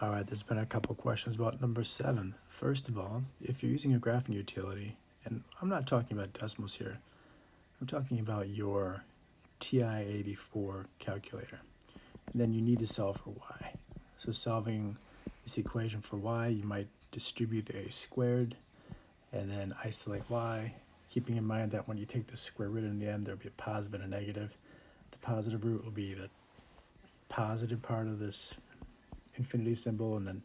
All right, there's been a couple questions about number 7. First of all, if you're using a graphing utility, and I'm not talking about decimals here, I'm talking about your TI-84 calculator, and then you need to solve for y. So solving this equation for y, you might distribute the a squared and then isolate y, keeping in mind that when you take the square root in the end, there'll be a positive and a negative. The positive root will be the positive part of this infinity symbol, and then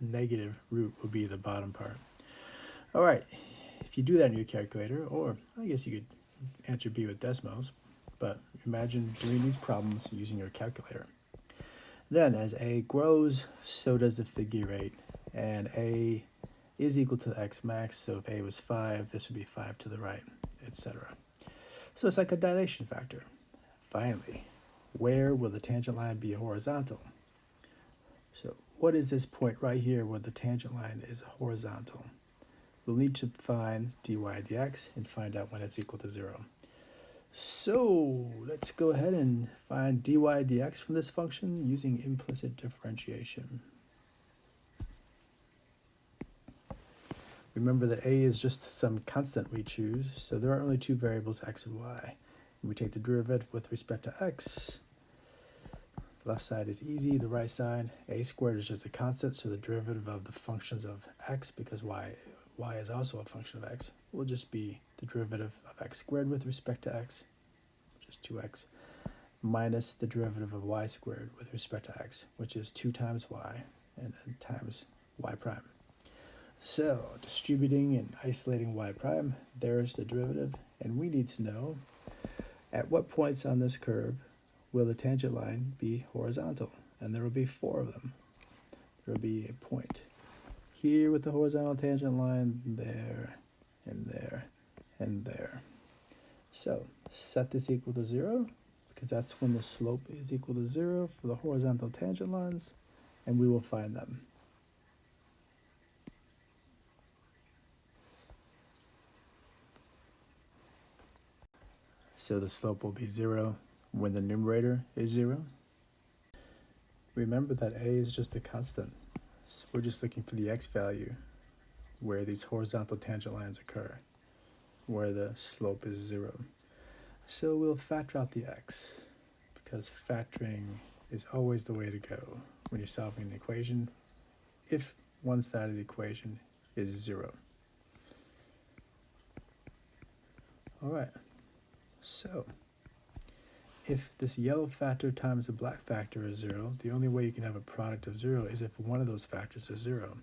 the negative root will be the bottom part. All right, if you do that in your calculator, or I guess you could answer B with decimals, but imagine doing these problems using your calculator. Then as a grows, so does the figure eight, and a is equal to x max, so if a was 5, this would be 5 to the right, etc. So it's like a dilation factor. Finally, where will the tangent line be horizontal? So what is this point right here where the tangent line is horizontal? We'll need to find dy dx and find out when it's equal to 0. So let's go ahead and find dy dx from this function using implicit differentiation. Remember that a is just some constant we choose, so there are only two variables, x and y. We take the derivative with respect to x. The left side is easy, the right side, a squared is just a constant, so the derivative of the functions of x, because y is also a function of x, will just be the derivative of x squared with respect to x, which is 2x, minus the derivative of y squared with respect to x, which is 2 times y, and then times y prime. So distributing and isolating y prime, there's the derivative, and we need to know at what points on this curve will the tangent line be horizontal, and there will be 4 of them. There will be a point here with the horizontal tangent line, there, and there, and there. So set this equal to 0, because that's when the slope is equal to 0 for the horizontal tangent lines, and we will find them. So the slope will be 0 when the numerator is 0. Remember that a is just a constant, so we're just looking for the x value where these horizontal tangent lines occur, where the slope is 0. So we'll factor out the x, because factoring is always the way to go when you're solving an equation if one side of the equation is 0. All right. So, if this yellow factor times the black factor is 0, the only way you can have a product of 0 is if one of those factors is 0.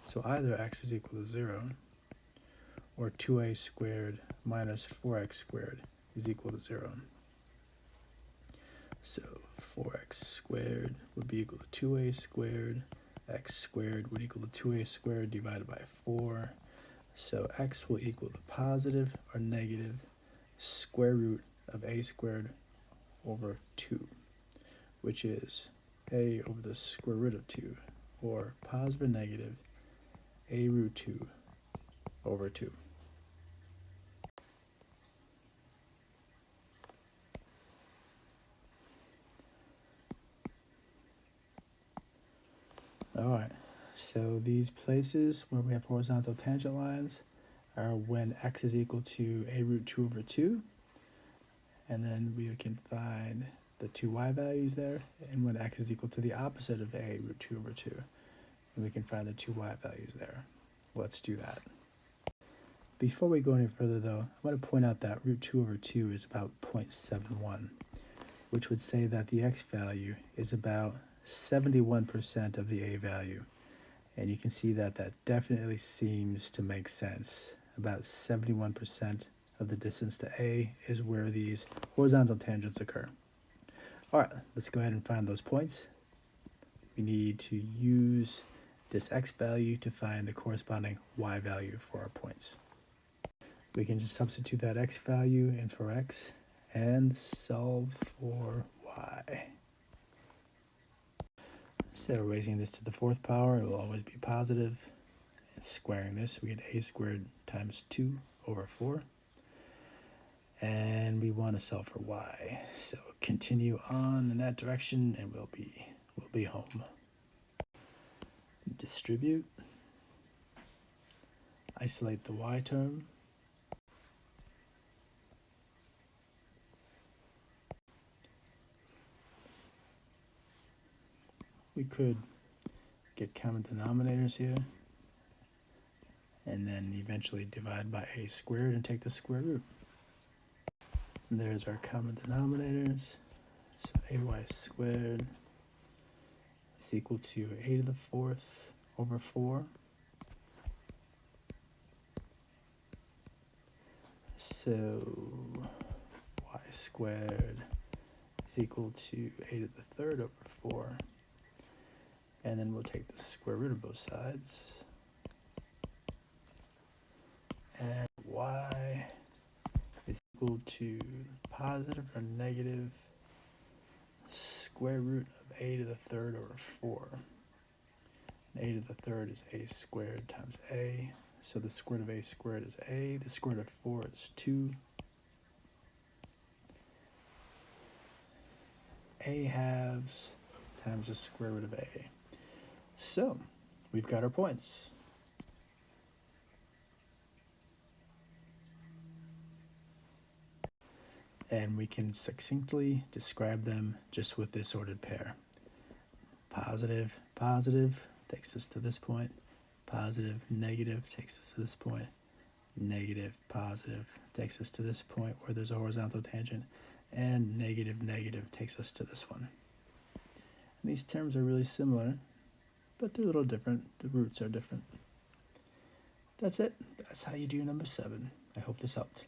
So either x is equal to 0, or 2a squared minus 4x squared is equal to 0. So 4x squared would be equal to 2a squared, x squared would equal to 2a squared divided by 4. So x will equal the positive or negative square root of a squared over 2, which is a over the square root of 2, or positive or negative a root 2 over 2. Alright, so these places where we have horizontal tangent lines are when x is equal to a root 2 over 2, and then we can find the 2y values there, and when x is equal to the opposite of a root 2 over 2, and we can find the 2y values there. Let's do that. Before we go any further though, I want to point out that root 2 over 2 is about 0.71, which would say that the x value is about 71% of the a value. And you can see that that definitely seems to make sense. About 71% of the distance to a is where these horizontal tangents occur. All right, let's go ahead and find those points. We need to use this x value to find the corresponding y value for our points. We can just substitute that x value in for x and solve for y. So raising this to the 4th power, it will always be positive. And squaring this, we get a squared times 2 over 4. And we want to solve for y. So continue on in that direction and we'll be home. distribute, isolate the y term, we could get common denominators here, and then eventually divide by a squared and take the square root. And there's our common denominators. So ay squared is equal to a to the fourth over 4. So y squared is equal to a to the third over 4. And then we'll take the square root of both sides. And y is equal to positive or negative square root of a to the third over 4. And a to the third is a squared times a. So the square root of a squared is a. The square root of 4 is 2. A halves times the square root of a. So we've got our points. And we can succinctly describe them just with this ordered pair. Positive, positive takes us to this point. Positive, negative takes us to this point. Negative, positive takes us to this point where there's a horizontal tangent. And negative, negative takes us to this one. And these terms are really similar, but they're a little different. The roots are different. That's it. That's how you do number 7. I hope this helped.